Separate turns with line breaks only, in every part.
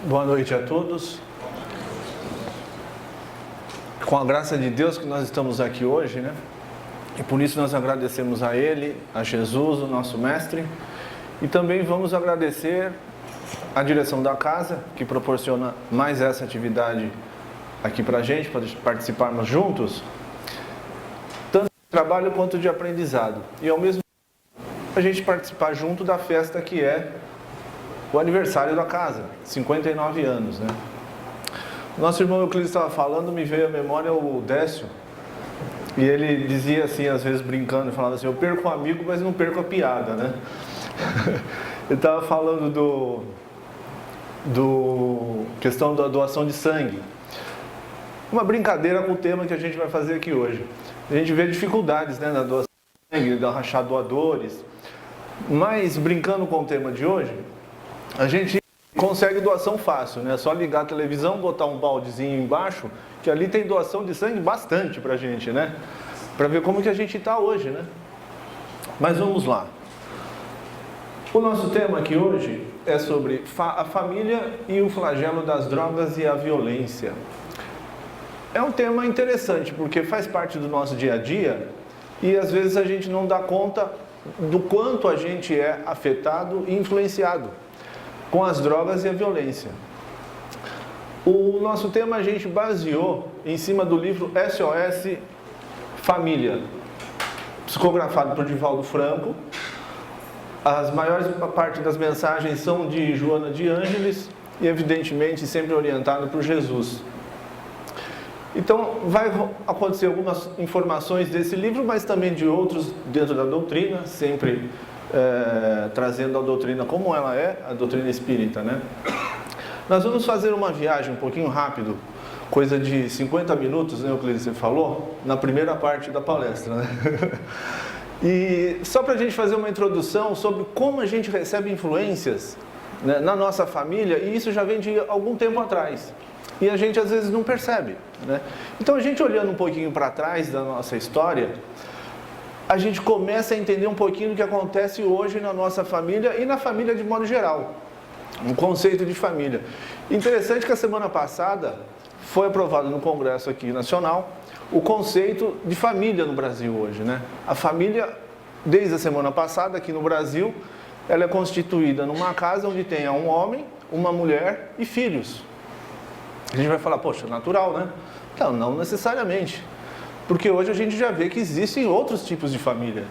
Boa noite a todos. Com a graça de Deus que nós estamos aqui hoje, né? E por isso nós agradecemos a Ele, a Jesus, o nosso Mestre. E também vamos agradecer a direção da casa, que proporciona mais essa atividade aqui pra gente, para participarmos juntos. Tanto de trabalho quanto de aprendizado. E ao mesmo tempo, a gente participar junto da festa que é o aniversário da casa, 59 anos, né? Nosso irmão Euclides estava falando, me veio à memória o Décio, e ele dizia assim, às vezes brincando, falando assim, eu perco um amigo, mas não perco a piada, né? Ele estava falando do questão da doação de sangue. Uma brincadeira com o tema que a gente vai fazer aqui hoje. A gente vê dificuldades, né, na doação de sangue, de rachar doadores, mas brincando com o tema de hoje, a gente consegue doação fácil, né? É só ligar a televisão, botar um baldezinho embaixo, que ali tem doação de sangue bastante pra gente, né? Pra ver como que a gente está hoje, né? Mas vamos lá. O nosso tema aqui hoje é sobre a família e o flagelo das drogas e a violência. É um tema interessante, porque faz parte do nosso dia a dia e às vezes a gente não dá conta do quanto a gente é afetado e influenciado com as drogas e a violência. O nosso tema a gente baseou em cima do livro SOS Família, psicografado por Divaldo Franco. As maiores parte das mensagens são de Joana de Ângeles e, evidentemente, sempre orientado por Jesus. Então, vai acontecer algumas informações desse livro, mas também de outros dentro da doutrina, sempre trazendo a doutrina como ela é, a doutrina espírita, né? Nós vamos fazer uma viagem um pouquinho rápido, coisa de 50 minutos, né, Euclides, você falou, na primeira parte da palestra, né? E só para a gente fazer uma introdução sobre como a gente recebe influências, né, na nossa família, e isso já vem de algum tempo atrás. E a gente às vezes não percebe, né? Então a gente olhando um pouquinho para trás da nossa história, a gente começa a entender um pouquinho do que acontece hoje na nossa família e na família de modo geral. Um conceito de família. Interessante que a semana passada foi aprovado no Congresso aqui nacional o conceito de família no Brasil hoje, né? A família, desde a semana passada aqui no Brasil, ela é constituída numa casa onde tenha um homem, uma mulher e filhos. A gente vai falar, poxa, natural, né? Então, não necessariamente. Porque hoje a gente já vê que existem outros tipos de família,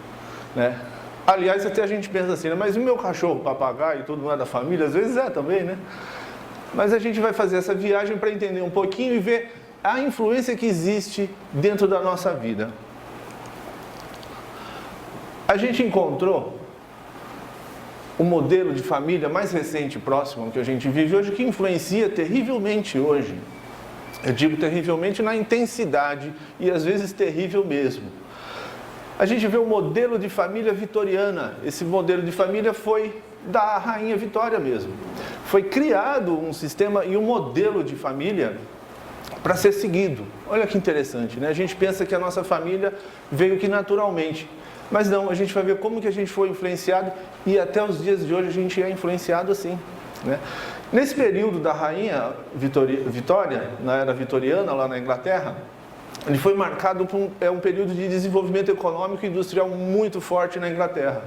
né? Aliás, até a gente pensa assim, né? Mas o meu cachorro, papagaio e tudo não é da família? Às vezes é também, né? Mas a gente vai fazer essa viagem para entender um pouquinho e ver a influência que existe dentro da nossa vida. A gente encontrou o modelo de família mais recente e próximo que a gente vive hoje, que influencia terrivelmente hoje. Eu digo terrivelmente na intensidade e às vezes terrível mesmo. A gente vê o modelo de família vitoriana. Esse modelo de família foi da Rainha Vitória mesmo. Foi criado um sistema e um modelo de família para ser seguido. Olha que interessante, né? A gente pensa que a nossa família veio que naturalmente. Mas não, a gente vai ver como que a gente foi influenciado e até os dias de hoje a gente é influenciado assim, né? Nesse período da Rainha Vitória, na era vitoriana, lá na Inglaterra, ele foi marcado por um período de desenvolvimento econômico e industrial muito forte na Inglaterra.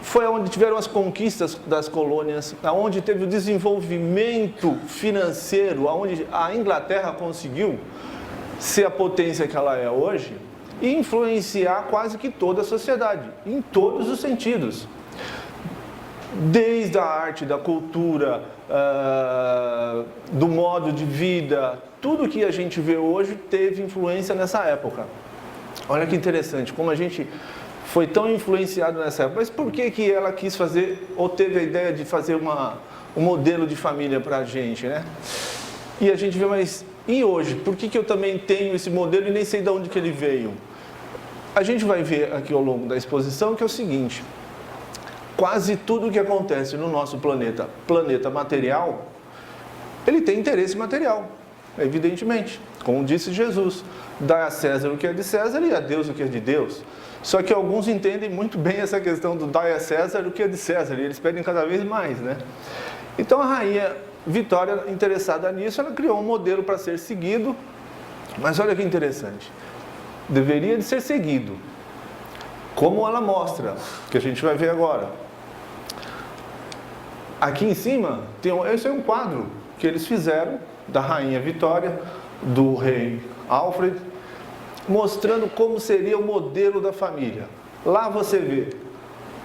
Foi onde tiveram as conquistas das colônias, onde teve o desenvolvimento financeiro, onde a Inglaterra conseguiu ser a potência que ela é hoje e influenciar quase que toda a sociedade, em todos os sentidos. Desde a arte, da cultura, do modo de vida, tudo que a gente vê hoje teve influência nessa época. Olha que interessante, como a gente foi tão influenciado nessa época. Mas por que ela quis fazer, ou teve a ideia de fazer um modelo de família para a gente, né? E a gente vê, mas e hoje? Por que eu também tenho esse modelo e nem sei de onde que ele veio? A gente vai ver aqui ao longo da exposição que é o seguinte: quase tudo que acontece no nosso planeta material, ele tem interesse material, evidentemente. Como disse Jesus, dá a César o que é de César e a Deus o que é de Deus. Só que alguns entendem muito bem essa questão do dai a César o que é de César, e eles pedem cada vez mais, né? Então a rainha Vitória, interessada nisso, ela criou um modelo para ser seguido, mas olha que interessante, deveria de ser seguido, como ela mostra, que a gente vai ver agora. Aqui em cima, esse é um quadro que eles fizeram da rainha Vitória, do rei Alfred, mostrando como seria o modelo da família. Lá você vê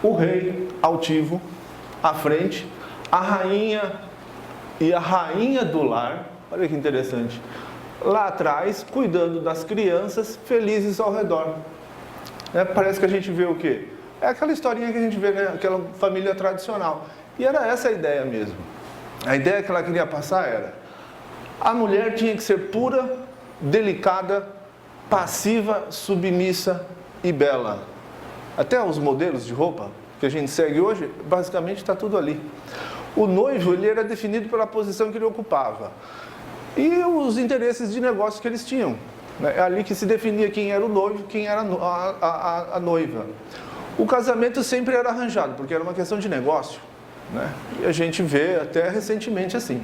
o rei altivo à frente, a rainha e a rainha do lar, olha que interessante, lá atrás, cuidando das crianças, felizes ao redor. Parece que a gente vê o quê? É aquela historinha que a gente vê, né? Aquela família tradicional. E era essa a ideia mesmo. A ideia que ela queria passar era: a mulher tinha que ser pura, delicada, passiva, submissa e bela. Até os modelos de roupa que a gente segue hoje, basicamente está tudo ali. O noivo, ele era definido pela posição que ele ocupava e os interesses de negócio que eles tinham. É ali que se definia quem era o noivo, quem era a noiva. O casamento sempre era arranjado, porque era uma questão de negócio, né? E a gente vê até recentemente assim.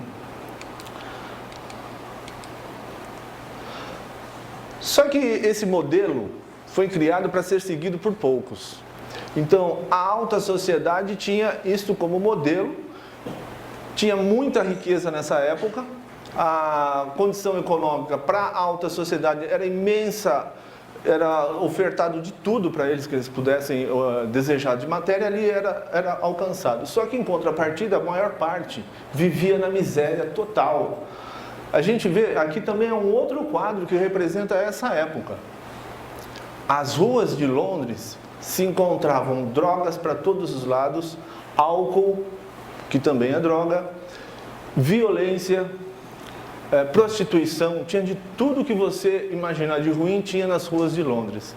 Só que esse modelo foi criado para ser seguido por poucos. Então, a alta sociedade tinha isto como modelo, tinha muita riqueza nessa época, a condição econômica para a alta sociedade era imensa, era ofertado de tudo para eles que eles pudessem desejar de matéria, ali era alcançado. Só que em contrapartida, a maior parte vivia na miséria total. A gente vê, aqui também é um outro quadro que representa essa época. As ruas de Londres se encontravam drogas para todos os lados, álcool, que também é droga, violência, prostituição, tinha de tudo que você imaginar de ruim, tinha nas ruas de Londres.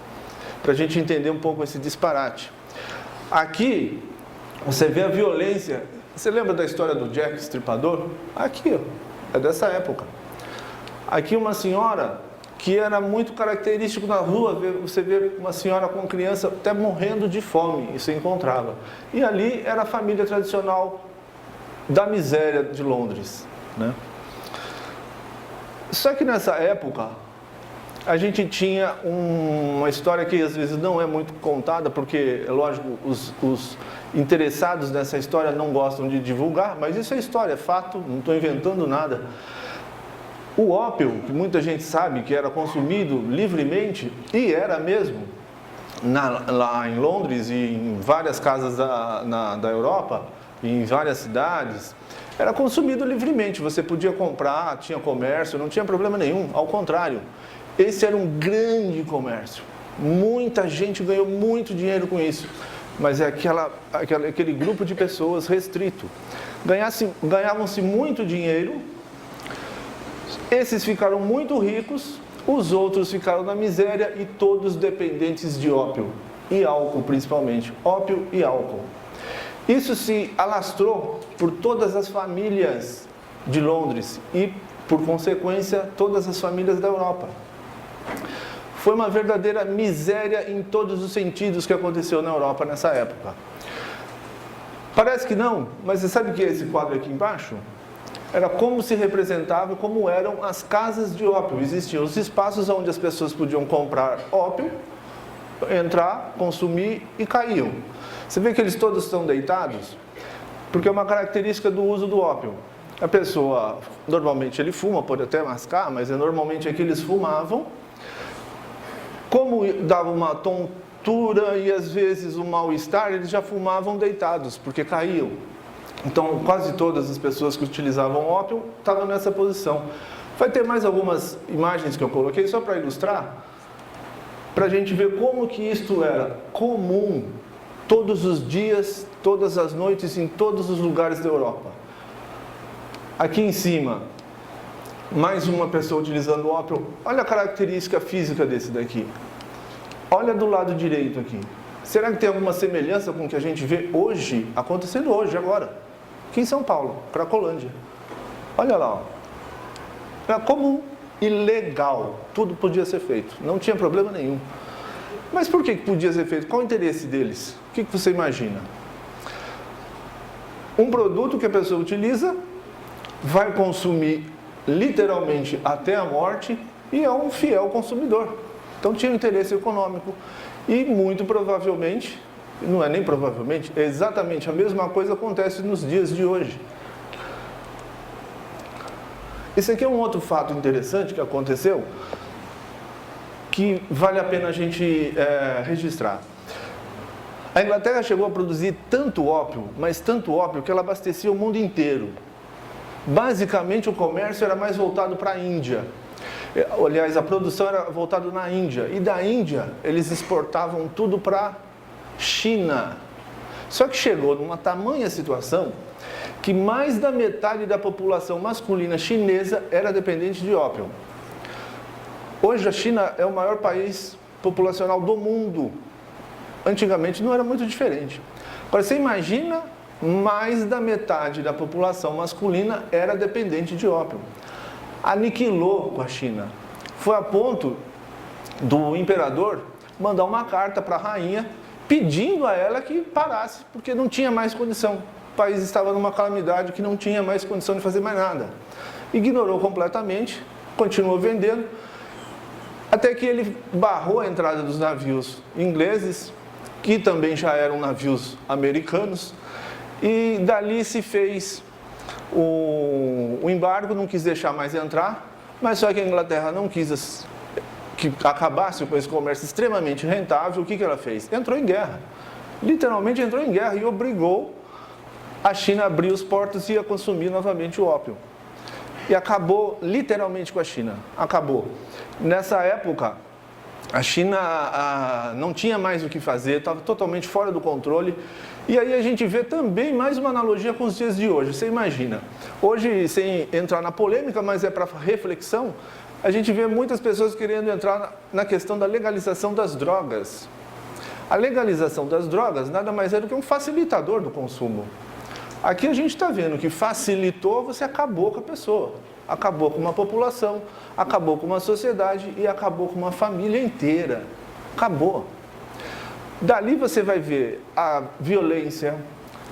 Para a gente entender um pouco esse disparate. Aqui, você vê a violência. Você lembra da história do Jack Estripador? Aqui, ó, é dessa época. Aqui uma senhora que era muito característico na rua, você vê uma senhora com criança até morrendo de fome, e se encontrava. E ali era a família tradicional da miséria de Londres, né? Só que nessa época, a gente tinha uma história que às vezes não é muito contada, porque, é lógico, os interessados nessa história não gostam de divulgar, mas isso é história, é fato, não estou inventando nada. O ópio, que muita gente sabe que era consumido livremente, e era mesmo, lá em Londres e em várias casas da Europa, e em várias cidades, era consumido livremente, você podia comprar, tinha comércio, não tinha problema nenhum, ao contrário, esse era um grande comércio, muita gente ganhou muito dinheiro com isso, mas é aquele grupo de pessoas restrito, ganhavam-se muito dinheiro, esses ficaram muito ricos, os outros ficaram na miséria e todos dependentes de ópio e álcool principalmente, ópio e álcool. Isso se alastrou por todas as famílias de Londres e, por consequência, todas as famílias da Europa. Foi uma verdadeira miséria em todos os sentidos que aconteceu na Europa nessa época. Parece que não, mas você sabe o que é esse quadro aqui embaixo? Era como se representava, como eram as casas de ópio. Existiam os espaços onde as pessoas podiam comprar ópio, entrar, consumir e caíam. Você vê que eles todos estão deitados? Porque é uma característica do uso do ópio. A pessoa, normalmente ele fuma, pode até mascar, mas normalmente é que eles fumavam. Como dava uma tontura e às vezes um mal-estar, eles já fumavam deitados, porque caíam. Então, quase todas as pessoas que utilizavam ópio estavam nessa posição. Vai ter mais algumas imagens que eu coloquei só para ilustrar, para a gente ver como que isto era comum todos os dias, todas as noites, em todos os lugares da Europa. Aqui em cima, mais uma pessoa utilizando ópio. Olha a característica física desse daqui. Olha do lado direito aqui. Será que tem alguma semelhança com o que a gente vê hoje, acontecendo hoje, agora? Aqui em São Paulo, Cracolândia. Olha lá, ó. Era comum, ilegal, tudo podia ser feito, não tinha problema nenhum. Mas por que podia ser feito? Qual o interesse deles? O que você imagina? um produto que a pessoa utiliza, vai consumir literalmente até a morte e é um fiel consumidor. Então tinha um interesse econômico e muito provavelmente, não é nem provavelmente, é exatamente a mesma coisa acontece nos dias de hoje. Esse aqui é um outro fato interessante que aconteceu, que vale a pena a gente registrar. A Inglaterra chegou a produzir tanto ópio, mas tanto ópio, que ela abastecia o mundo inteiro. Basicamente, o comércio era mais voltado para a Índia. Aliás, a produção era voltada na Índia. E da Índia, eles exportavam tudo para a China. Só que chegou numa tamanha situação que mais da metade da população masculina chinesa era dependente de ópio. Hoje a China é o maior país populacional do mundo. Antigamente não era muito diferente. Agora você imagina, mais da metade da população masculina era dependente de ópio. Aniquilou com a China. Foi a ponto do imperador mandar uma carta para a rainha pedindo a ela que parasse, porque não tinha mais condição. O país estava numa calamidade que não tinha mais condição de fazer mais nada. Ignorou completamente, continuou vendendo, até que ele barrou a entrada dos navios ingleses, que também já eram navios americanos, e dali se fez o embargo, não quis deixar mais entrar, mas só que a Inglaterra não quis que acabasse com esse comércio extremamente rentável. O que ela fez? Entrou em guerra, literalmente entrou em guerra e obrigou a China a abrir os portos e a consumir novamente o ópio. E acabou literalmente com a China, acabou. Nessa época, a China não tinha mais o que fazer, estava totalmente fora do controle. E aí a gente vê também mais uma analogia com os dias de hoje. Você imagina, hoje, sem entrar na polêmica, mas é para reflexão, a gente vê muitas pessoas querendo entrar na questão da legalização das drogas. A legalização das drogas nada mais é do que um facilitador do consumo. Aqui a gente está vendo que facilitou, você acabou com a pessoa, acabou com uma população, acabou com uma sociedade e acabou com uma família inteira. Acabou. Dali você vai ver a violência,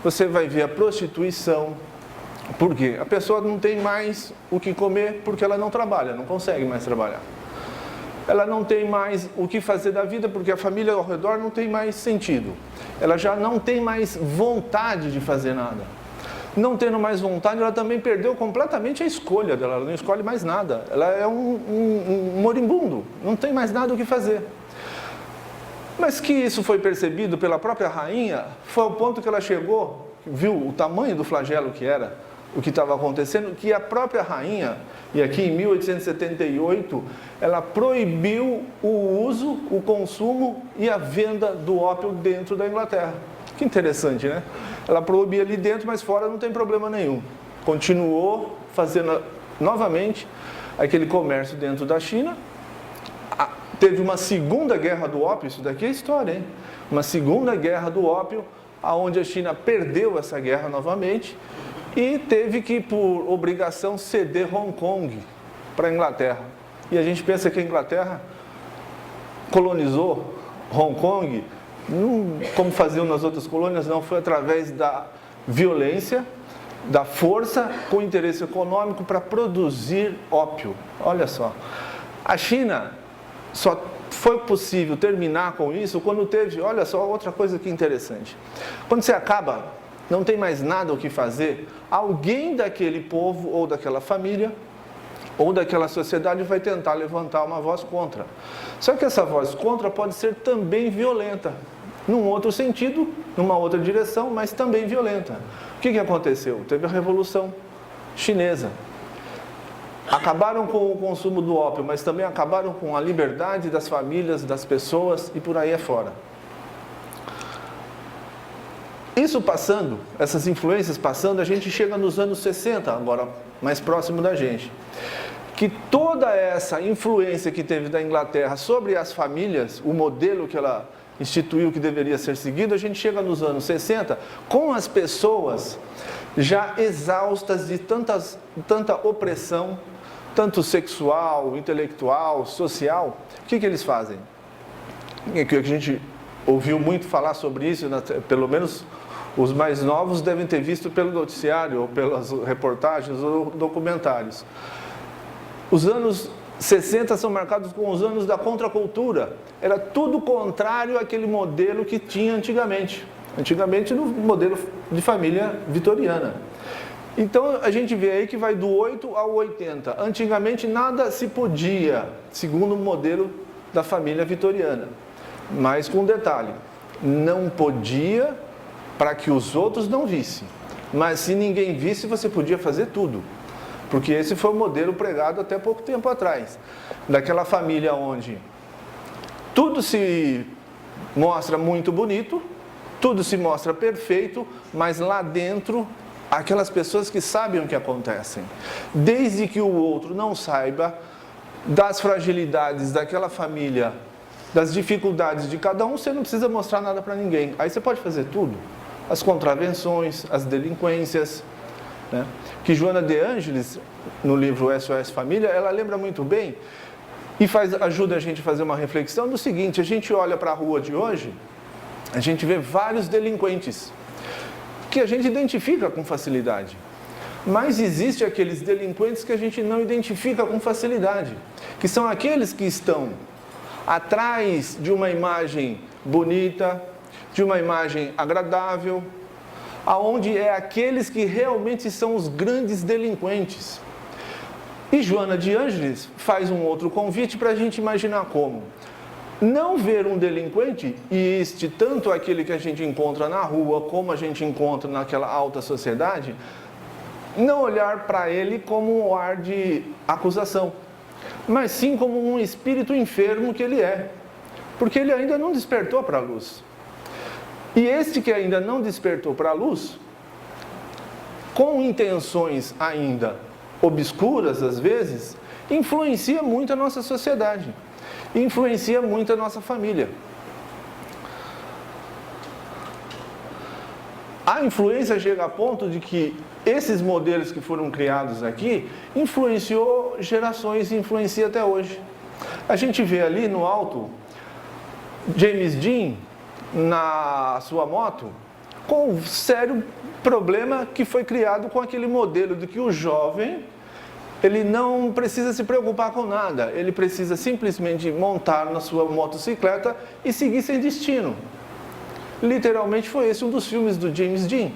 você vai ver a prostituição. Por quê? A pessoa não tem mais o que comer porque ela não trabalha, não consegue mais trabalhar. Ela não tem mais o que fazer da vida porque a família ao redor não tem mais sentido. Ela já não tem mais vontade de fazer nada. Não tendo mais vontade, ela também perdeu completamente a escolha dela, ela não escolhe mais nada. Ela é um moribundo, não tem mais nada o que fazer. Mas que isso foi percebido pela própria rainha, foi ao ponto que ela chegou, viu o tamanho do flagelo que era, o que estava acontecendo, que a própria rainha, e aqui em 1878, ela proibiu o uso, o consumo e a venda do ópio dentro da Inglaterra. Que interessante, né? Ela proibia ali dentro, mas fora não tem problema nenhum. Continuou fazendo novamente aquele comércio dentro da China. Teve uma segunda guerra do ópio, isso daqui é história, hein? Uma segunda guerra do ópio, onde a China perdeu essa guerra novamente e teve que, por obrigação, ceder Hong Kong para a Inglaterra. E a gente pensa que a Inglaterra colonizou Hong Kong, não como faziam nas outras colônias, não, foi através da violência, da força, com interesse econômico para produzir ópio. Olha só, a China só foi possível terminar com isso quando teve, olha só, outra coisa que interessante. Quando você acaba, não tem mais nada o que fazer, alguém daquele povo ou daquela família ou daquela sociedade vai tentar levantar uma voz contra. Só que essa voz contra pode ser também violenta, num outro sentido, numa outra direção, mas também violenta. O que aconteceu? Teve a Revolução Chinesa. Acabaram com o consumo do ópio, mas também acabaram com a liberdade das famílias, das pessoas e por aí afora. Isso passando, essas influências passando, a gente chega nos anos 60, agora mais próximo da gente. Que toda essa influência que teve da Inglaterra sobre as famílias, o modelo que ela instituiu que deveria ser seguido, a gente chega nos anos 60 com as pessoas já exaustas de tanta opressão, tanto sexual, intelectual, social. O que eles fazem? Que a gente ouviu muito falar sobre isso, pelo menos Os mais novos devem ter visto pelo noticiário, ou pelas reportagens, ou documentários. Os anos 60 são marcados com os anos da contracultura. Era tudo contrário àquele modelo que tinha antigamente. Antigamente no modelo de família vitoriana. Então a gente vê aí que vai do 8 ao 80. Antigamente nada se podia, segundo o modelo da família vitoriana. Mas com um detalhe, não podia para que os outros não vissem. Mas se ninguém visse, você podia fazer tudo. Porque esse foi o modelo pregado até pouco tempo atrás. Daquela família onde tudo se mostra muito bonito, tudo se mostra perfeito, mas lá dentro, aquelas pessoas que sabem o que acontece. Desde que o outro não saiba das fragilidades daquela família, das dificuldades de cada um, você não precisa mostrar nada para ninguém. Aí você pode fazer tudo. As contravenções, as delinquências, né? Que Joana de Ângeles, no livro SOS Família, ela lembra muito bem e ajuda a gente a fazer uma reflexão do seguinte: a gente olha para a rua de hoje, a gente vê vários delinquentes que a gente identifica com facilidade. Mas existe aqueles delinquentes que a gente não identifica com facilidade, que são aqueles que estão atrás de uma imagem bonita, de uma imagem agradável, aonde é aqueles que realmente são os grandes delinquentes. E Joana de Ângeles faz um outro convite para a gente imaginar como não ver um delinquente, e este tanto aquele que a gente encontra na rua, como a gente encontra naquela alta sociedade, não olhar para ele como um ar de acusação, mas sim como um espírito enfermo que ele é, porque ele ainda não despertou para a luz. E este que ainda não despertou para a luz, com intenções ainda obscuras às vezes, influencia muito a nossa sociedade, influencia muito a nossa família. A influência chega a ponto de que esses modelos que foram criados aqui influenciou gerações e influencia até hoje. A gente vê ali no alto James Dean na sua moto com um sério problema que foi criado com aquele modelo de que o jovem, ele não precisa se preocupar com nada, ele precisa simplesmente montar na sua motocicleta e seguir sem destino. Literalmente foi esse um dos filmes do James Dean,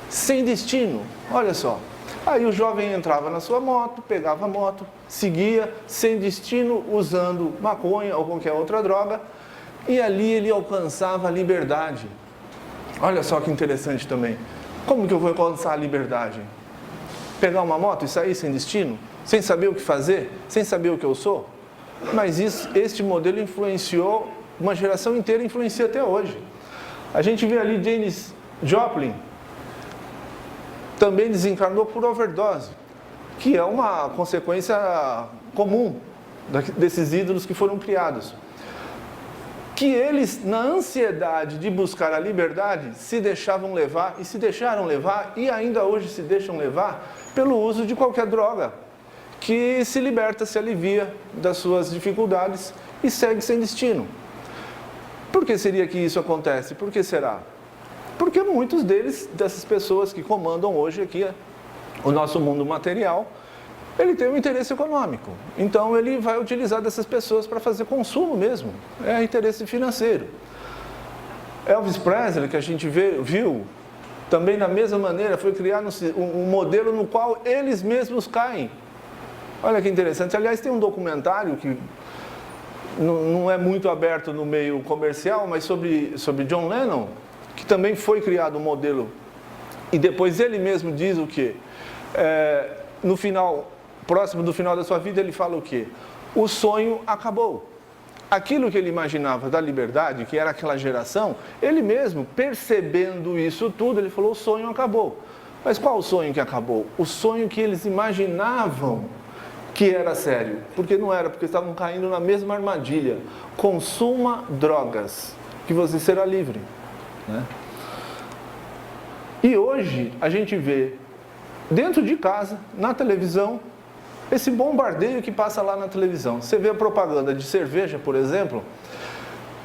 Sem Destino. Olha só, aí o jovem entrava na sua moto, pegava a moto, seguia sem destino, usando maconha ou qualquer outra droga, e ali ele alcançava a liberdade. Olha só que interessante também. Como que eu vou alcançar a liberdade? Pegar uma moto e sair sem destino? Sem saber o que fazer? Sem saber o que eu sou? Mas este modelo influenciou uma geração inteira, influencia até hoje. A gente vê ali Janis Joplin, também desencarnou por overdose, que é uma consequência comum desses ídolos que foram criados. Que eles, na ansiedade de buscar a liberdade, se deixavam levar e se deixaram levar e ainda hoje se deixam levar pelo uso de qualquer droga, que se liberta, se alivia das suas dificuldades e segue sem destino. Por que seria que isso acontece? Por que será? Porque muitos dessas pessoas que comandam hoje aqui o nosso mundo material, ele tem um interesse econômico. Então ele vai utilizar dessas pessoas para fazer consumo mesmo. É interesse financeiro. Elvis Presley, que a gente viu, também da mesma maneira, foi criado um modelo no qual eles mesmos caem. Olha que interessante. Aliás, tem um documentário que não é muito aberto no meio comercial, mas sobre John Lennon, que também foi criado um modelo. E depois ele mesmo diz o quê? No final, próximo do final da sua vida, ele fala o quê? O sonho acabou. Aquilo que ele imaginava da liberdade, que era aquela geração, ele mesmo, percebendo isso tudo, ele falou, o sonho acabou. Mas qual o sonho que acabou? O sonho que eles imaginavam que era sério. Porque não era, porque estavam caindo na mesma armadilha. Consuma drogas, que você será livre. Né? E hoje a gente vê, dentro de casa, na televisão, esse bombardeio que passa lá na televisão. Você vê a propaganda de cerveja, por exemplo.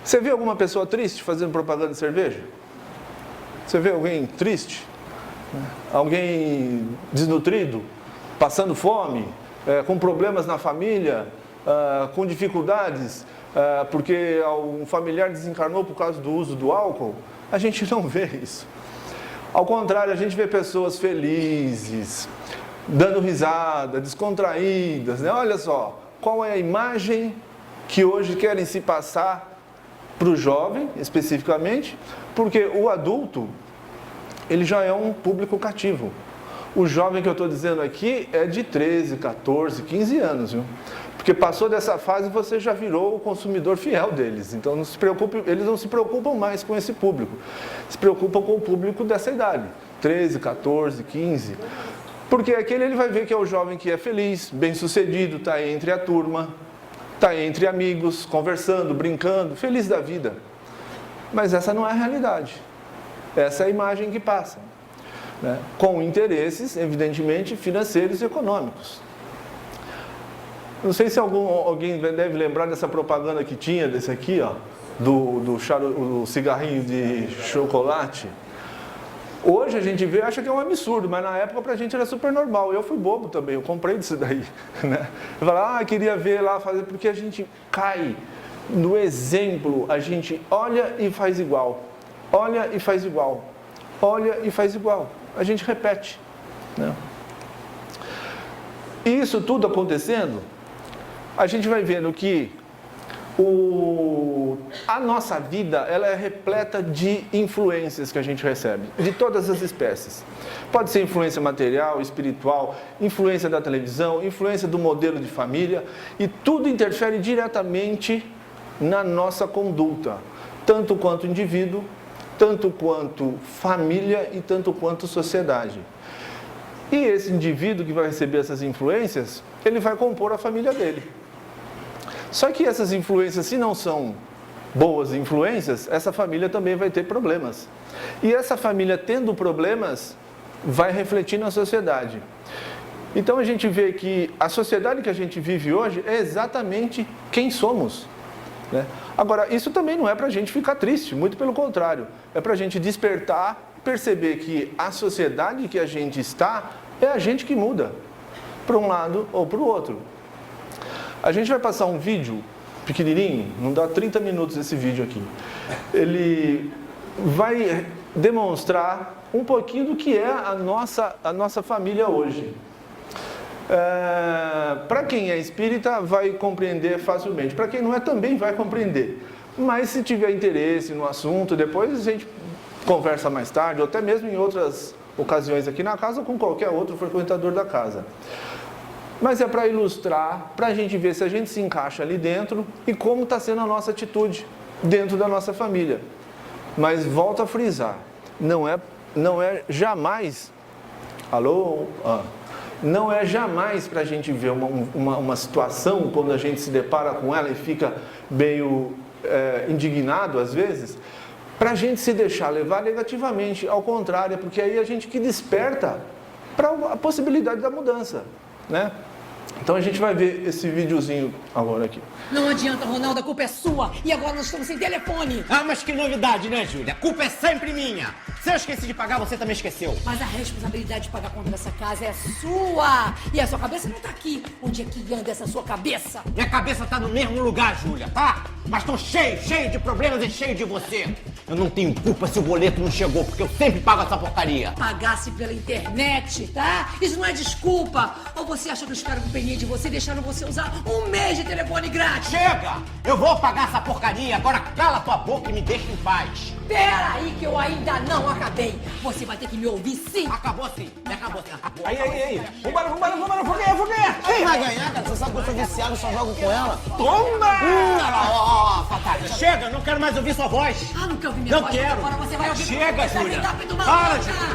Você vê alguma pessoa triste fazendo propaganda de cerveja? Você vê alguém triste? Alguém desnutrido? Passando fome? Com problemas na família? Com dificuldades? Porque um familiar desencarnou por causa do uso do álcool? A gente não vê isso. Ao contrário, a gente vê pessoas felizes, dando risada, descontraídas, né? Olha só, qual é a imagem que hoje querem se passar para o jovem, especificamente, porque o adulto, ele já é um público cativo. O jovem que eu estou dizendo aqui é de 13, 14, 15 anos, viu? Porque passou dessa fase, você já virou o consumidor fiel deles. Então não se preocupe, eles não se preocupam mais com esse público. Se preocupam com o público dessa idade, 13, 14, 15. Porque aquele ele vai ver que é o jovem que é feliz, bem-sucedido, está entre a turma, está entre amigos, conversando, brincando, feliz da vida. Mas essa não é a realidade. Essa é a imagem que passa, né? Com interesses, evidentemente, financeiros e econômicos. Não sei se alguém deve lembrar dessa propaganda que tinha, desse aqui, ó, do cigarrinho de chocolate. Hoje a gente vê e acha que é um absurdo, mas na época pra gente era super normal. Eu fui bobo também, eu comprei disso daí, né? Eu falava, queria ver lá, fazer, porque a gente cai no exemplo, a gente olha e faz igual, olha e faz igual, olha e faz igual. A gente repete, né? E isso tudo acontecendo, a gente vai vendo que a nossa vida ela é repleta de influências que a gente recebe, de todas as espécies. Pode ser influência material, espiritual, influência da televisão, influência do modelo de família, e tudo interfere diretamente na nossa conduta, tanto quanto indivíduo, tanto quanto família e tanto quanto sociedade. E esse indivíduo que vai receber essas influências, ele vai compor a família dele. Só que essas influências, se não são boas influências, essa família também vai ter problemas. E essa família tendo problemas, vai refletir na sociedade. Então a gente vê que a sociedade que a gente vive hoje é exatamente quem somos, né? Agora, isso também não é para a gente ficar triste, muito pelo contrário. É para a gente despertar, perceber que a sociedade que a gente está, é a gente que muda, para um lado ou para o outro. A gente vai passar um vídeo pequenininho, não dá 30 minutos esse vídeo aqui. Ele vai demonstrar um pouquinho do que é a nossa família hoje. Para quem é espírita vai compreender facilmente, para quem não é também vai compreender. Mas se tiver interesse no assunto, depois a gente conversa mais tarde, ou até mesmo em outras ocasiões aqui na casa ou com qualquer outro frequentador da casa. Mas é para ilustrar, para a gente ver se a gente se encaixa ali dentro e como está sendo a nossa atitude dentro da nossa família. Mas volto a frisar, não é jamais, não é jamais para a gente ver uma situação, quando a gente se depara com ela e fica meio indignado às vezes, para a gente se deixar levar negativamente, ao contrário, porque aí a gente que desperta para a possibilidade da mudança, né? Então a gente vai ver esse videozinho agora aqui.
Não adianta, Ronaldo, a culpa é sua. E agora nós estamos sem telefone.
Ah, mas que novidade, né, Júlia? A culpa é sempre minha. Se eu esqueci de pagar, você também esqueceu.
Mas a responsabilidade de pagar a conta dessa casa é sua. E a sua cabeça não tá aqui. Onde é que anda essa sua cabeça?
Minha cabeça tá no mesmo lugar, Júlia, tá? Mas tô cheio de problemas e cheio de você. Eu não tenho culpa se o boleto não chegou, porque eu sempre pago essa porcaria.
Pagasse pela internet, tá? Isso não é desculpa. Ou você acha que os caras com peninha de você deixaram você usar um mês de telefone grátis?
Chega! Eu vou pagar essa porcaria. Agora cala tua boca e me deixa em paz.
Pera aí que eu ainda não acabei. Você vai ter que me ouvir sim.
Acabou sim. Acabou.
Aí. Vambora, fogueira.
Quem vai ganhar, cara? Você sabe que eu sou viciado, só jogo com ela.
Toma!
Ó, Fatália, chega, não quero mais ouvir sua voz.
Ah, não quer ouvir minha
Não
voz?
quero.
Agora você vai ouvir.
Chega,
Você
Júlia.
vai me dar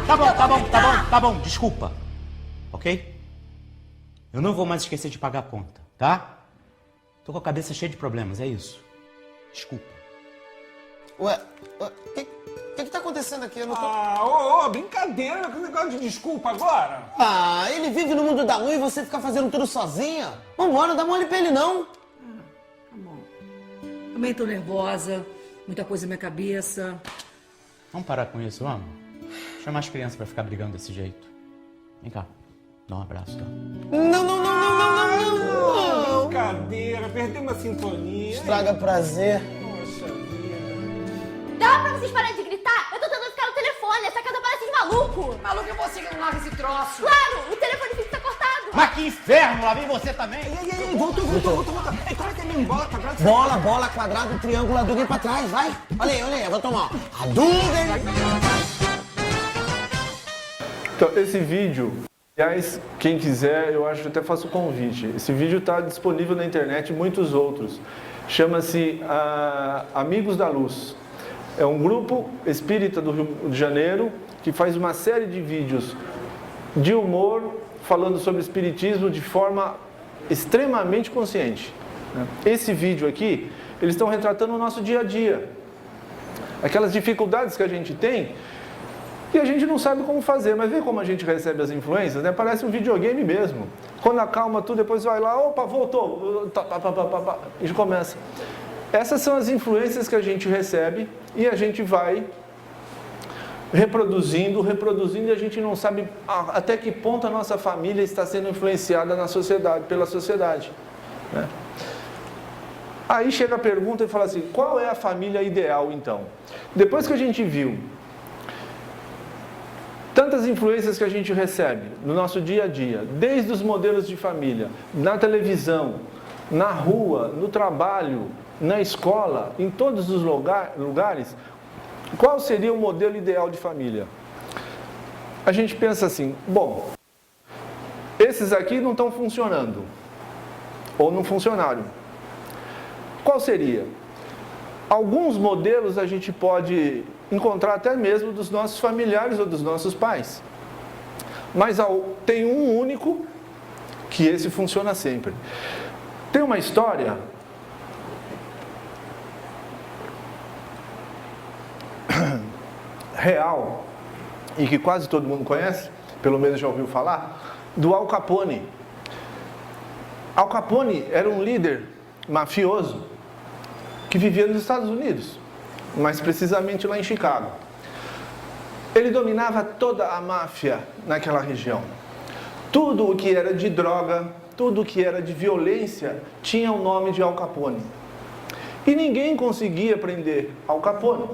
Para,
boca.
Júlia. Tá bom. Desculpa. Ok? Eu não vou mais esquecer de pagar a conta, tá? Tô com a cabeça cheia de problemas, é isso. Desculpa.
Ué, o que tá acontecendo aqui? Eu não tô...
Brincadeira, que negócio de desculpa agora.
Ah, ele vive no mundo da lua e você fica fazendo tudo sozinha? Vambora, não dá mole pra ele não.
Tá bom. Também tô nervosa, muita coisa na minha cabeça.
Vamos parar com isso, vamos? Chama as crianças pra ficar brigando desse jeito. Vem cá, dá um abraço, tá?
Não.
Brincadeira, perdemos a sintonia.
Estraga prazer.
Poxa vida.
Dá pra vocês pararem de gritar? Eu tô tentando ficar no telefone, essa casa parece de maluco.
Maluco é você que não larga esse troço.
Claro, o telefone fica tá cortado.
Mas que inferno, lá vem você também!
Ei, voltou. Ei, como é que é mesmo? Bola, quadrado.
Bola, quadrado, triângulo, Hadouken pra trás, vai. Olha aí, vou tomar. Hadouken!
Então, esse vídeo, aliás, quem quiser, eu acho que até faço o convite. Esse vídeo está disponível na internet e muitos outros. Chama-se Amigos da Luz. É um grupo espírita do Rio de Janeiro que faz uma série de vídeos de humor falando sobre espiritismo de forma extremamente consciente. Esse vídeo aqui, eles estão retratando o nosso dia a dia. Aquelas dificuldades que a gente tem e a gente não sabe como fazer, mas vê como a gente recebe as influências, né? Parece um videogame mesmo. Quando acalma tudo, depois vai lá, opa, voltou, a gente começa. Essas são as influências que a gente recebe e a gente vai reproduzindo e a gente não sabe até que ponto a nossa família está sendo influenciada na sociedade, pela sociedade, né? Aí chega a pergunta e fala assim, qual é a família ideal então? Depois que a gente viu tantas influências que a gente recebe no nosso dia a dia, desde os modelos de família, na televisão, na rua, no trabalho, na escola, em todos os lugares, qual seria o modelo ideal de família? A gente pensa assim, bom, esses aqui não estão funcionando, ou não funcionaram. Qual seria? Alguns modelos a gente pode encontrar até mesmo dos nossos familiares ou dos nossos pais. Mas tem um único que esse funciona sempre. Tem uma história real e que quase todo mundo conhece, pelo menos já ouviu falar, do Al Capone. Al Capone era um líder mafioso que vivia nos Estados Unidos, mais precisamente lá em Chicago. Ele dominava toda a máfia naquela região. Tudo o que era de droga, tudo o que era de violência tinha o nome de Al Capone. E ninguém conseguia prender Al Capone.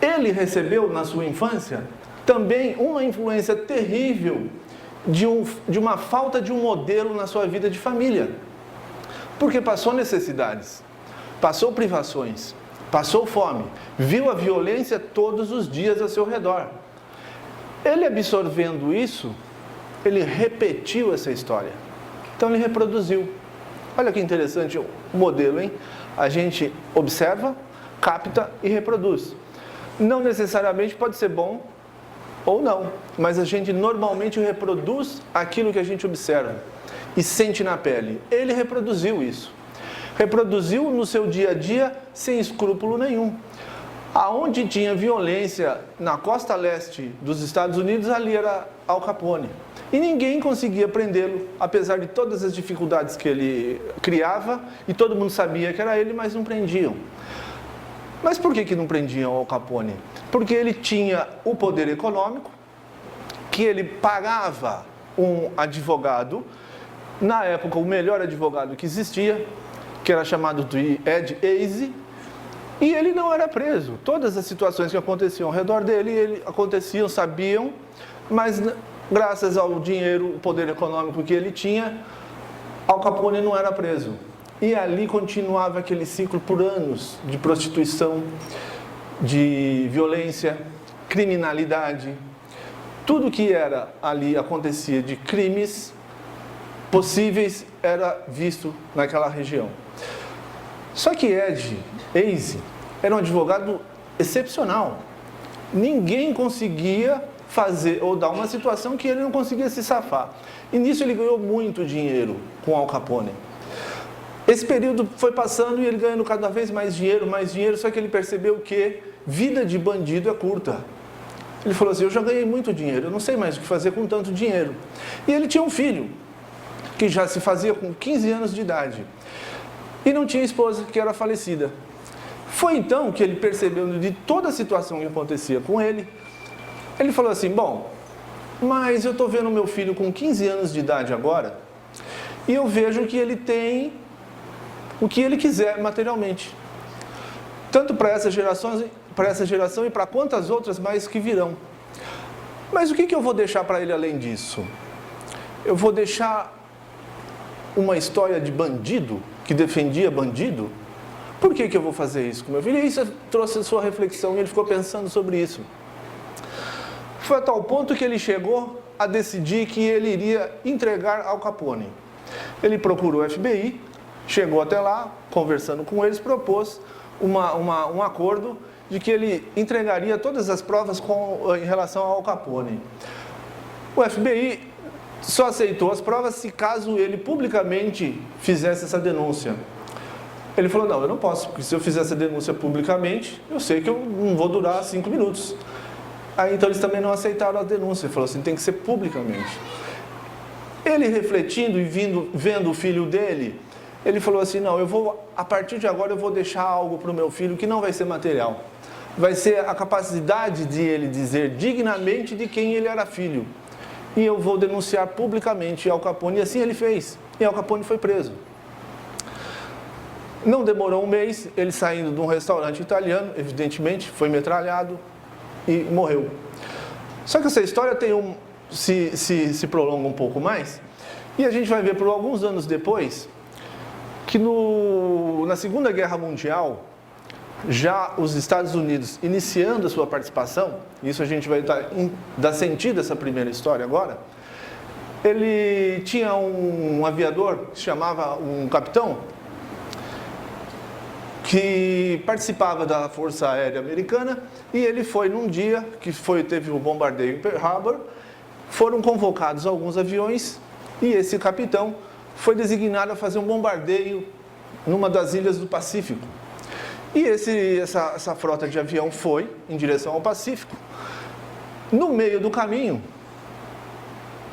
Ele recebeu na sua infância também uma influência terrível de uma falta de um modelo na sua vida de família. Porque passou necessidades, passou privações, passou fome, viu a violência todos os dias ao seu redor. Ele absorvendo isso, ele repetiu essa história. Então ele reproduziu. Olha que interessante o modelo, hein? A gente observa, capta e reproduz. Não necessariamente pode ser bom ou não, mas a gente normalmente reproduz aquilo que a gente observa e sente na pele. Ele reproduziu isso. Reproduziu no seu dia a dia sem escrúpulo nenhum. Aonde tinha violência na costa leste dos Estados Unidos, ali era Al Capone. E ninguém conseguia prendê-lo, apesar de todas as dificuldades que ele criava, e todo mundo sabia que era ele, mas não prendiam. Mas por que não prendiam Al Capone? Porque ele tinha o poder econômico, que ele pagava um advogado, na época o melhor advogado que existia, que era chamado de Ed Asy, e ele não era preso. Todas as situações que aconteciam ao redor dele, aconteciam, sabiam, mas graças ao dinheiro, o poder econômico que ele tinha, Al Capone não era preso. E ali continuava aquele ciclo por anos de prostituição, de violência, criminalidade. Tudo que era ali acontecia de crimes possíveis era visto naquela região. Só que Ed Asy era um advogado excepcional. Ninguém conseguia fazer ou dar uma situação que ele não conseguia se safar. E nisso ele ganhou muito dinheiro com Al Capone. Esse período foi passando e ele ganhando cada vez mais dinheiro, só que ele percebeu que vida de bandido é curta. Ele falou assim, eu já ganhei muito dinheiro, eu não sei mais o que fazer com tanto dinheiro. E ele tinha um filho, que já se fazia com 15 anos de idade. E não tinha esposa, que era falecida. Foi então que ele percebeu de toda a situação que acontecia com ele, ele falou assim, bom, mas eu estou vendo meu filho com 15 anos de idade agora, e eu vejo que ele tem o que ele quiser materialmente. Tanto para essa geração e para quantas outras mais que virão. Mas o que eu vou deixar para ele além disso? Eu vou deixar uma história de bandido, que defendia bandido? Por que eu vou fazer isso com meu filho? E isso trouxe a sua reflexão e ele ficou pensando sobre isso. Foi a tal ponto que ele chegou a decidir que ele iria entregar Al Capone. Ele procurou o FBI, chegou até lá, conversando com eles, propôs um acordo de que ele entregaria todas as provas em relação ao Al Capone. O FBI só aceitou as provas se caso ele publicamente fizesse essa denúncia. Ele falou, não, eu não posso, porque se eu fizer essa denúncia publicamente, eu sei que eu não vou durar 5 minutos. Aí então eles também não aceitaram a denúncia, ele falou assim, tem que ser publicamente. Ele refletindo e vendo o filho dele, ele falou assim, não, a partir de agora eu vou deixar algo para o meu filho que não vai ser material. Vai ser a capacidade de ele dizer dignamente de quem ele era filho. E eu vou denunciar publicamente Al Capone, e assim ele fez. E Al Capone foi preso. Não demorou um mês, ele saindo de um restaurante italiano, evidentemente, foi metralhado e morreu. Só que essa história se prolonga um pouco mais, e a gente vai ver por alguns anos depois, que na Segunda Guerra Mundial, já os Estados Unidos iniciando a sua participação, isso a gente vai dar sentido a essa primeira história agora, ele tinha um aviador que se chamava um capitão, que participava da Força Aérea Americana, e ele foi num dia que teve o bombardeio em Pearl Harbor, foram convocados alguns aviões, e esse capitão foi designado a fazer um bombardeio numa das ilhas do Pacífico. E essa frota de avião foi em direção ao Pacífico. No meio do caminho,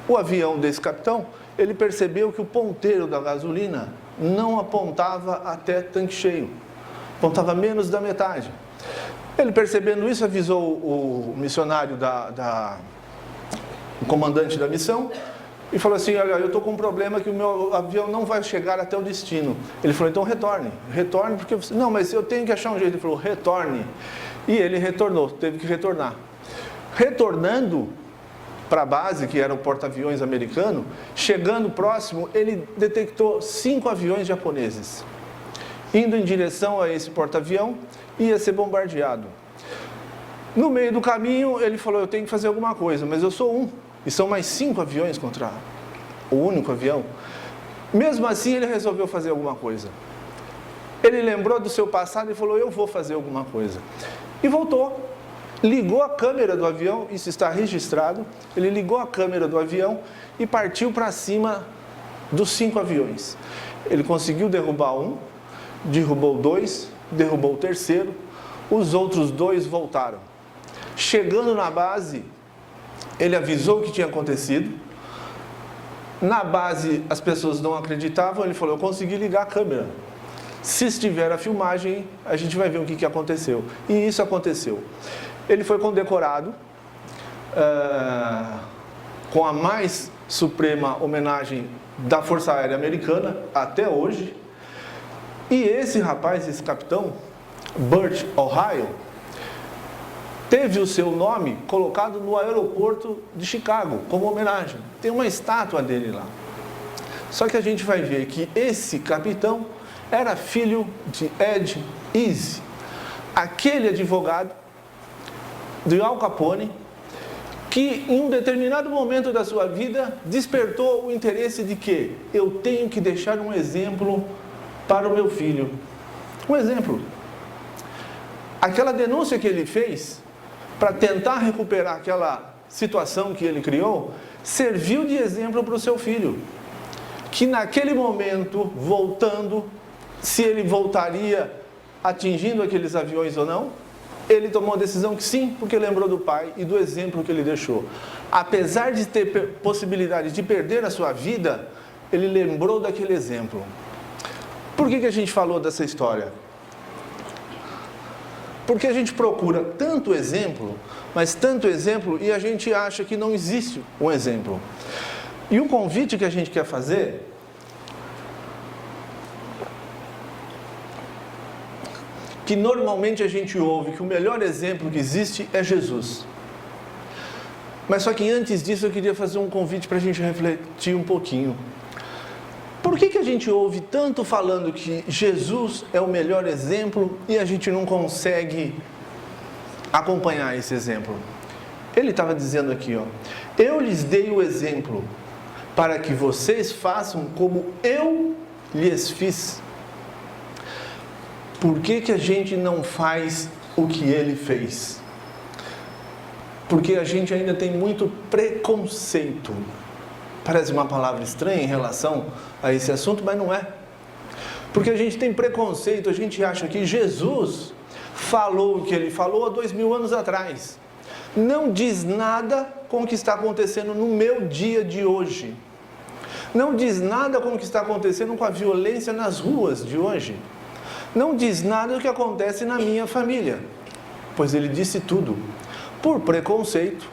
o avião desse capitão, ele percebeu que o ponteiro da gasolina não apontava até tanque cheio. Apontava menos da metade. Ele percebendo isso, avisou o missionário, o comandante da missão, e falou assim, olha, eu estou com um problema que o meu avião não vai chegar até o destino. Ele falou, então retorne, porque você... Não, mas eu tenho que achar um jeito. Ele falou, retorne. E ele retornou, teve que retornar. Retornando para a base, que era o porta-aviões americano, chegando próximo, ele detectou 5 aviões japoneses. Indo em direção a esse porta-avião, ia ser bombardeado. No meio do caminho, ele falou, eu tenho que fazer alguma coisa, mas eu sou um. E são mais 5 aviões contra o único avião. Mesmo assim, ele resolveu fazer alguma coisa. Ele lembrou do seu passado e falou, eu vou fazer alguma coisa. E voltou. Ligou a câmera do avião, isso está registrado. Ele ligou a câmera do avião e partiu para cima dos 5 aviões. Ele conseguiu derrubar um, derrubou 2, derrubou o terceiro. Os outros 2 voltaram. Chegando na base, ele avisou o que tinha acontecido. Na base, as pessoas não acreditavam. Ele falou, eu consegui ligar a câmera. Se estiver a filmagem, a gente vai ver o que aconteceu. E isso aconteceu. Ele foi condecorado com a mais suprema homenagem da Força Aérea Americana, até hoje. E esse rapaz, esse capitão, Burt Ohio, teve o seu nome colocado no aeroporto de Chicago, como homenagem. Tem uma estátua dele lá. Só que a gente vai ver que esse capitão era filho de Ed Easy, aquele advogado de Al Capone, que em um determinado momento da sua vida despertou o interesse de que eu tenho que deixar um exemplo para o meu filho. Um exemplo. Aquela denúncia que ele fez para tentar recuperar aquela situação que ele criou, serviu de exemplo para o seu filho. Que naquele momento, voltando, se ele voltaria atingindo aqueles aviões ou não, ele tomou a decisão que sim, porque lembrou do pai e do exemplo que ele deixou. Apesar de ter possibilidade de perder a sua vida, ele lembrou daquele exemplo. Por que a gente falou dessa história? Porque a gente procura tanto exemplo, mas tanto exemplo, e a gente acha que não existe um exemplo. E o convite que a gente quer fazer que normalmente a gente ouve que o melhor exemplo que existe é Jesus. Mas só que antes disso eu queria fazer um convite para a gente refletir um pouquinho. Por que a gente ouve tanto falando que Jesus é o melhor exemplo e a gente não consegue acompanhar esse exemplo? Ele estava dizendo aqui, ó, eu lhes dei o exemplo para que vocês façam como eu lhes fiz. Por que a gente não faz o que ele fez? Porque a gente ainda tem muito preconceito. Parece uma palavra estranha em relação a esse assunto, mas não é. Porque a gente tem preconceito, a gente acha que Jesus falou o que ele falou há 2000 anos atrás. Não diz nada com o que está acontecendo no meu dia de hoje. Não diz nada com o que está acontecendo com a violência nas ruas de hoje. Não diz nada do que acontece na minha família, pois ele disse tudo. Por preconceito,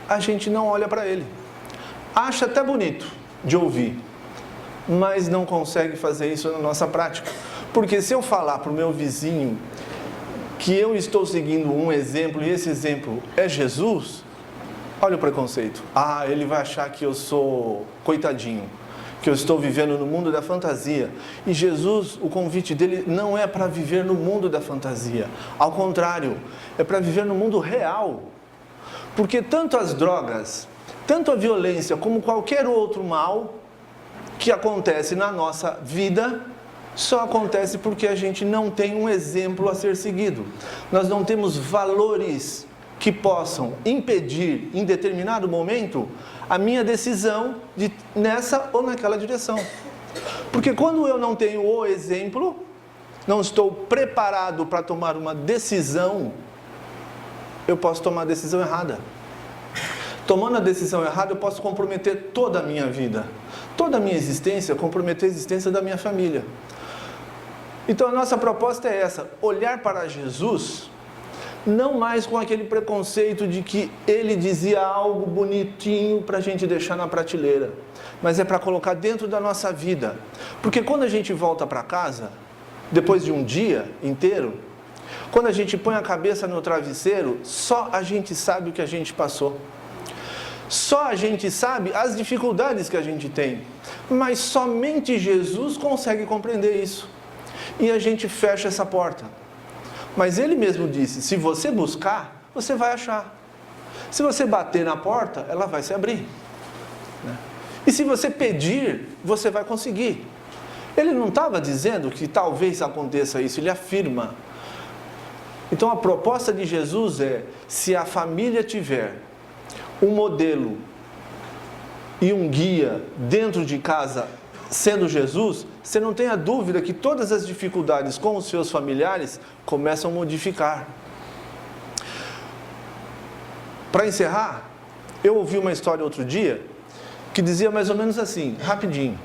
a gente não olha para ele. Acha até bonito de ouvir, mas não consegue fazer isso na nossa prática. Porque se eu falar para o meu vizinho que eu estou seguindo um exemplo e esse exemplo é Jesus, olha o preconceito. Ah, ele vai achar que eu sou coitadinho, que eu estou vivendo no mundo da fantasia. E Jesus, o convite dele não é para viver no mundo da fantasia. Ao contrário, é para viver no mundo real. Porque tanto as drogas, tanto a violência, como qualquer outro mal que acontece na nossa vida, só acontece porque a gente não tem um exemplo a ser seguido. Nós não temos valores que possam impedir, em determinado momento, a minha decisão de nessa ou naquela direção. Porque quando eu não tenho o exemplo, não estou preparado para tomar uma decisão, eu posso tomar a decisão errada. Tomando a decisão errada, eu posso comprometer toda a minha vida, toda a minha existência, comprometer a existência da minha família. Então a nossa proposta é essa, olhar para Jesus, não mais com aquele preconceito de que ele dizia algo bonitinho para a gente deixar na prateleira, mas é para colocar dentro da nossa vida. Porque quando a gente volta para casa, depois de um dia inteiro, quando a gente põe a cabeça no travesseiro, só a gente sabe o que a gente passou. Só a gente sabe as dificuldades que a gente tem, mas somente Jesus consegue compreender isso. E a gente fecha essa porta. Mas ele mesmo disse, se você buscar, você vai achar. Se você bater na porta, ela vai se abrir. E se você pedir, você vai conseguir. Ele não estava dizendo que talvez aconteça isso, ele afirma. Então a proposta de Jesus é, se a família tiver um modelo e um guia dentro de casa, sendo Jesus, você não tenha dúvida que todas as dificuldades com os seus familiares começam a modificar. Para encerrar, eu ouvi uma história outro dia que dizia mais ou menos assim, rapidinho.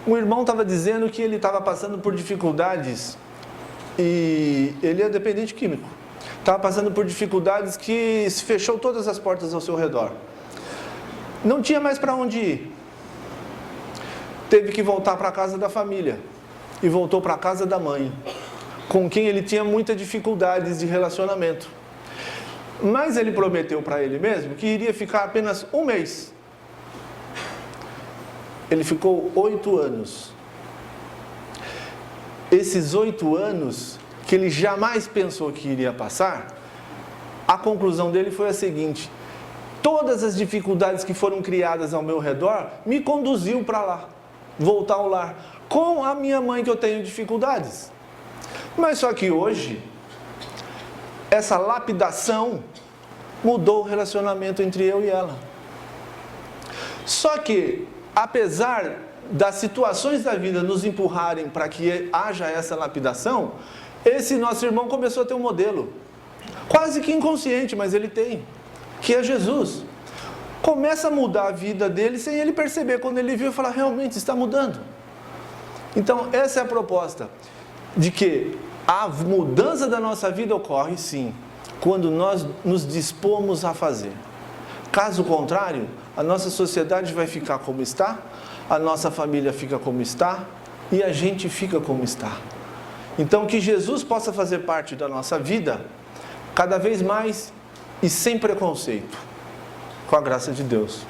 Um irmão estava dizendo que ele estava passando por dificuldades e ele é dependente químico. Estava passando por dificuldades que se fechou todas as portas ao seu redor. Não tinha mais para onde ir. Teve que voltar para a casa da família e voltou para a casa da mãe, com quem ele tinha muitas dificuldades de relacionamento. Mas ele prometeu para ele mesmo que iria ficar apenas um mês. Ele ficou 8 anos. Esses 8 anos que ele jamais pensou que iria passar, a conclusão dele foi a seguinte: todas as dificuldades que foram criadas ao meu redor me conduziu para lá, voltar ao lar, com a minha mãe que eu tenho dificuldades. Mas só que hoje, essa lapidação mudou o relacionamento entre eu e ela. Só que, apesar das situações da vida nos empurrarem para que haja essa lapidação, esse nosso irmão começou a ter um modelo, quase que inconsciente, mas ele tem, que é Jesus. Começa a mudar a vida dele sem ele perceber. Quando ele viu, falar, realmente está mudando. Então essa é a proposta, de que A mudança da nossa vida ocorre, sim, quando nós nos dispomos a fazer. Caso contrário, a nossa sociedade vai ficar como está, a nossa família fica como está e a gente fica como está. Então, que Jesus possa fazer parte da nossa vida cada vez mais e sem preconceito, com a graça de Deus.